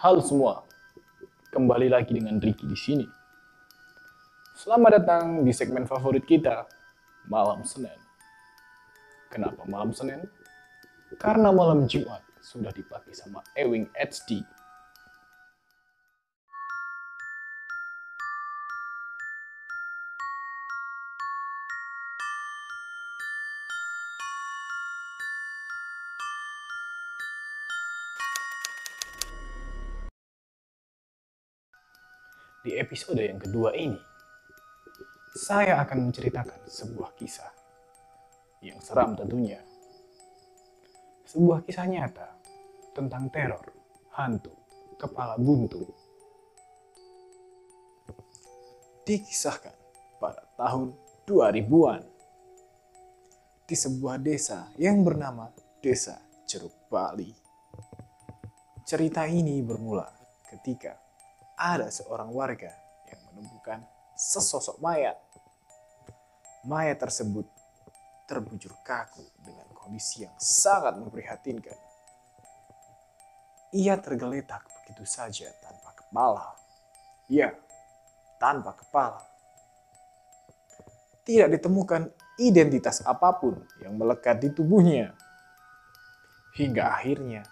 Halo semua, kembali lagi dengan Ricky di sini. Selamat datang di segmen favorit kita, Malam Senin. Kenapa malam Senin? Karena malam Jumat sudah dipakai sama Ewing HD. Di episode yang kedua ini, saya akan menceritakan sebuah kisah yang seram tentunya. Sebuah kisah nyata tentang teror, hantu, kepala buntu. Dikisahkan pada tahun 2000-an di sebuah desa yang bernama Desa Jeruk Bali. Cerita ini bermula ketika ada seorang warga yang menemukan sesosok mayat. Mayat tersebut terbujur kaku dengan kondisi yang sangat memprihatinkan. Ia tergeletak begitu saja tanpa kepala. Ya, tanpa kepala. Tidak ditemukan identitas apapun yang melekat di tubuhnya. Hingga akhirnya,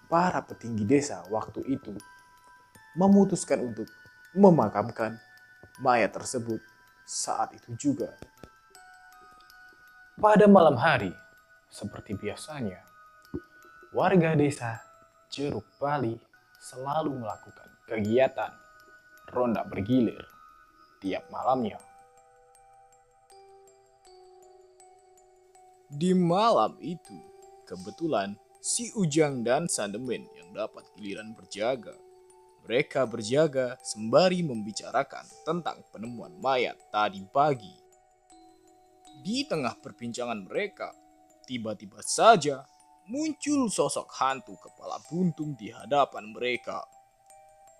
para petinggi desa waktu itu memutuskan untuk memakamkan mayat tersebut saat itu juga. Pada malam hari, seperti biasanya, warga desa Jeruk Bali selalu melakukan kegiatan ronda bergilir tiap malamnya. Di malam itu, kebetulan si Ujang dan Sandemen yang dapat giliran berjaga. Mereka berjaga sembari membicarakan tentang penemuan mayat tadi pagi. Di tengah perbincangan mereka, tiba-tiba saja muncul sosok hantu kepala buntung di hadapan mereka.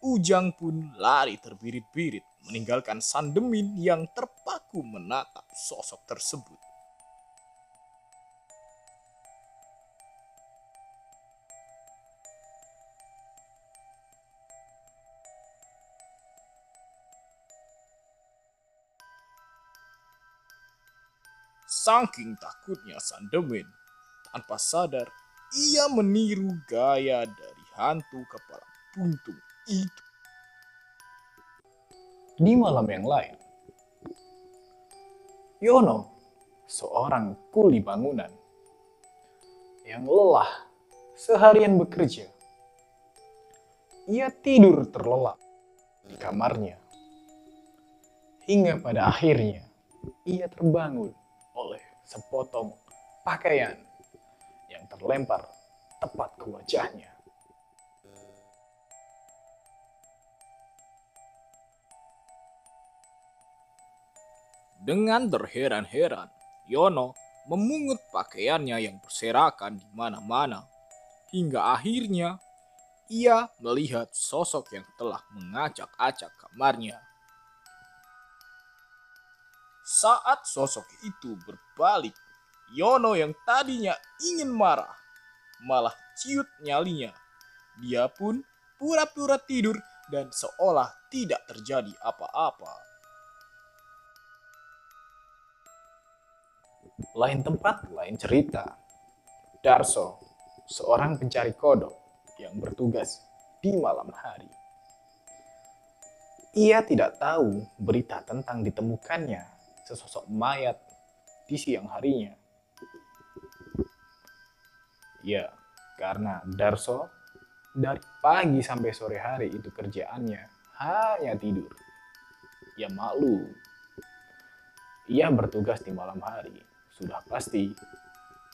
Ujang pun lari terbirit-birit meninggalkan Sandemin yang terpaku menatap sosok tersebut. Saking takutnya Sandemin, tanpa sadar ia meniru gaya dari hantu kepala buntung itu. Di malam yang lain, Yono, seorang kuli bangunan yang lelah seharian bekerja, ia tidur terlelap di kamarnya. Hingga pada akhirnya ia terbangun oleh sepotong pakaian yang terlempar tepat ke wajahnya. Dengan terheran-heran, Yono memungut pakaiannya yang berserakan di mana-mana. Hingga akhirnya ia melihat sosok yang telah mengacak-acak kamarnya. Saat sosok itu berbalik, Yono yang tadinya ingin marah, malah ciut nyalinya. Dia pun pura-pura tidur dan seolah tidak terjadi apa-apa. Lain tempat, lain cerita. Darso, seorang pencari kodok yang bertugas di malam hari. Ia tidak tahu berita tentang ditemukannya sesosok mayat di siang harinya. Ya, karena Darso dari pagi sampai sore hari itu kerjaannya hanya tidur. Ya malu. Ia bertugas di malam hari. Sudah pasti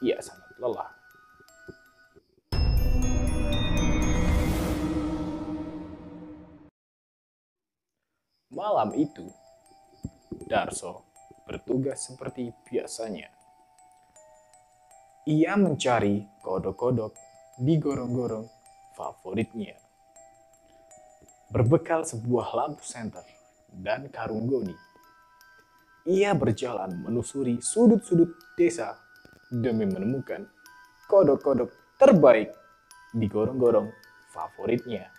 ia sangat lelah. Malam itu, Darso bertugas seperti biasanya. Ia mencari kodok-kodok di gorong-gorong favoritnya. Berbekal sebuah lampu senter dan karung goni, ia berjalan menusuri sudut-sudut desa demi menemukan kodok-kodok terbaik di gorong-gorong favoritnya.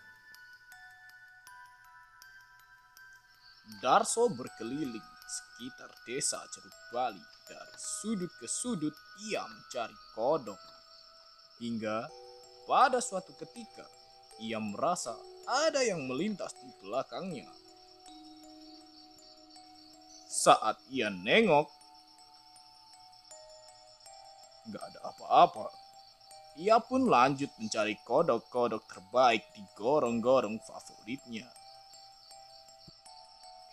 Darso berkeliling sekitar desa Ceruk Bali. Dari sudut ke sudut ia mencari kodok. Hingga pada suatu ketika ia merasa ada yang melintas di belakangnya. Saat ia nengok, gak ada apa-apa. Ia pun lanjut mencari kodok-kodok terbaik di gorong-gorong favoritnya.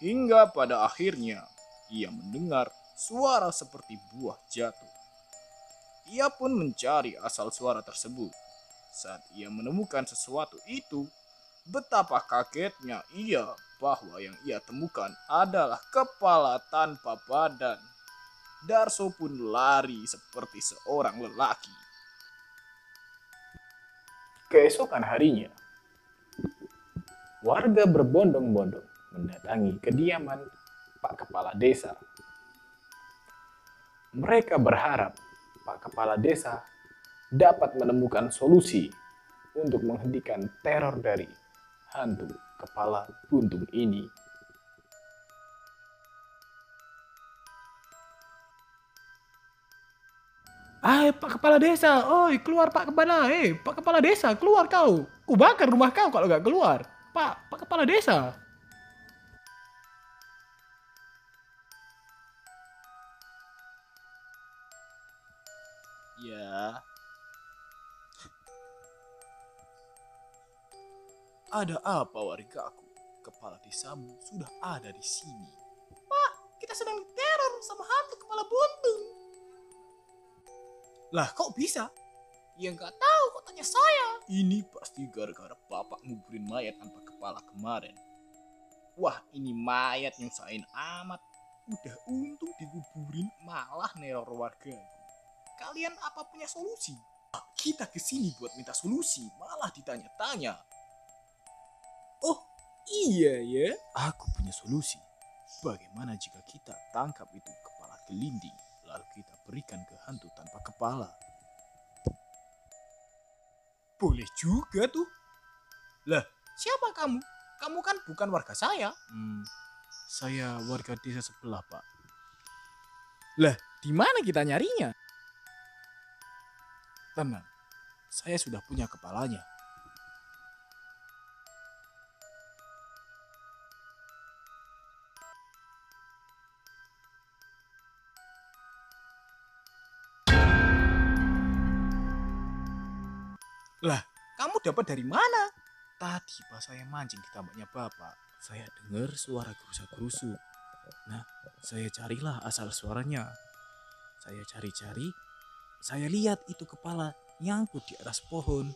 Hingga pada akhirnya ia mendengar suara seperti buah jatuh. Ia pun mencari asal suara tersebut. Saat ia menemukan sesuatu itu, betapa kagetnya ia bahwa yang ia temukan adalah kepala tanpa badan. Darso pun lari seperti seorang lelaki. Keesokan harinya, warga berbondong-bondong mendatangi kediaman Pak Kepala Desa. Mereka berharap Pak Kepala Desa dapat menemukan solusi untuk menghentikan teror dari hantu kepala buntung ini. Pak Kepala Desa, oi keluar Pak Kepala, Pak Kepala Desa keluar kau. Ku bakar rumah kau kalau gak keluar. Pak Kepala Desa. Ya, ada apa wargaku? Kepala desamu sudah ada di sini. Pak, kita sedang diteror sama hantu kepala buntung. Lah kok bisa? Ya nggak tahu, kok tanya saya. Ini pasti gara-gara bapak nguburin mayat tanpa kepala kemarin. Wah, ini mayat nyusahin amat. Udah untung dikuburin malah neror warga. Kalian apa punya solusi? Kita kesini buat minta solusi, malah ditanya-tanya. Oh iya ya, aku punya solusi. Bagaimana jika kita tangkap itu kepala gelinding, lalu kita berikan ke hantu tanpa kepala? Boleh juga tuh. Lah, siapa kamu? Kamu kan bukan warga saya. Saya warga desa sebelah, Pak. Lah, di mana kita nyarinya? Tenang, saya sudah punya kepalanya. Lah, kamu dapat dari mana? Tadi pas saya mancing di tambaknya bapak, saya dengar suara gerusa-gerusu. Nah, saya carilah asal suaranya. Saya cari-cari, saya lihat itu kepala nyangkut di atas pohon.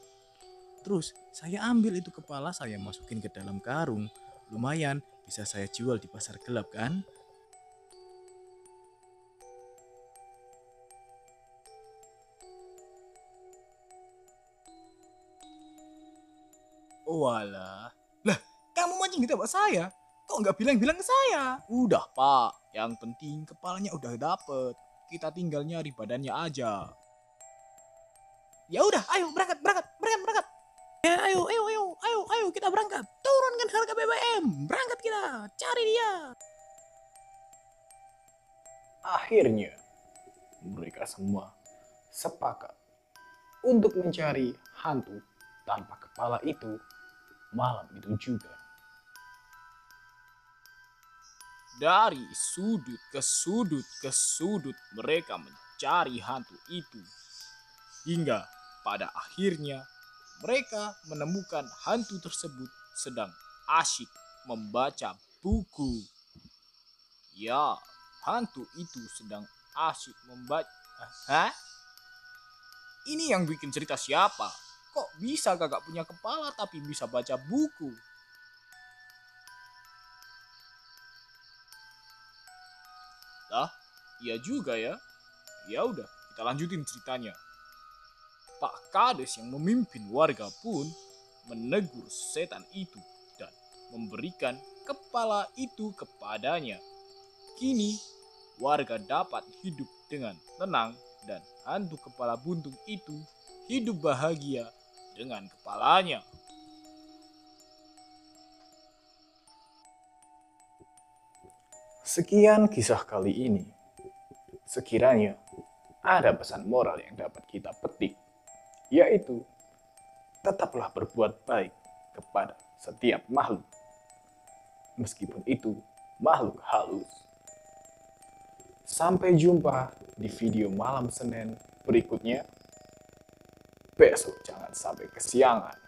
Terus saya ambil itu kepala, saya masukin ke dalam karung. Lumayan, bisa saya jual di pasar gelap kan? Walah, lah kamu mancing di tempat saya? Kok nggak bilang-bilang ke saya? Udah pak, yang penting kepalanya udah dapet. Kita tinggal nyari badannya aja. Ya udah, ayo berangkat. Ya, ayo kita berangkat. Turunkan harga BBM. Berangkat kita, cari dia. Akhirnya, mereka semua sepakat untuk mencari hantu tanpa kepala itu malam itu juga. Dari sudut ke sudut mereka mencari hantu itu. Hingga pada akhirnya mereka menemukan hantu tersebut sedang asyik membaca buku. Ya, hantu itu sedang asyik membaca. Hah? Ini yang bikin cerita siapa? Kok bisa kagak punya kepala tapi bisa baca buku? Lah, iya juga ya. Ya udah, kita lanjutin ceritanya. Pak Kades yang memimpin warga pun menegur setan itu dan memberikan kepala itu kepadanya. Kini warga dapat hidup dengan tenang dan hantu kepala buntung itu hidup bahagia dengan kepalanya. Sekian kisah kali ini. Sekiranya ada pesan moral yang dapat kita petik, yaitu tetaplah berbuat baik kepada setiap makhluk, meskipun itu makhluk halus. Sampai jumpa di video malam Senin berikutnya. Besok jangan sampai kesiangan.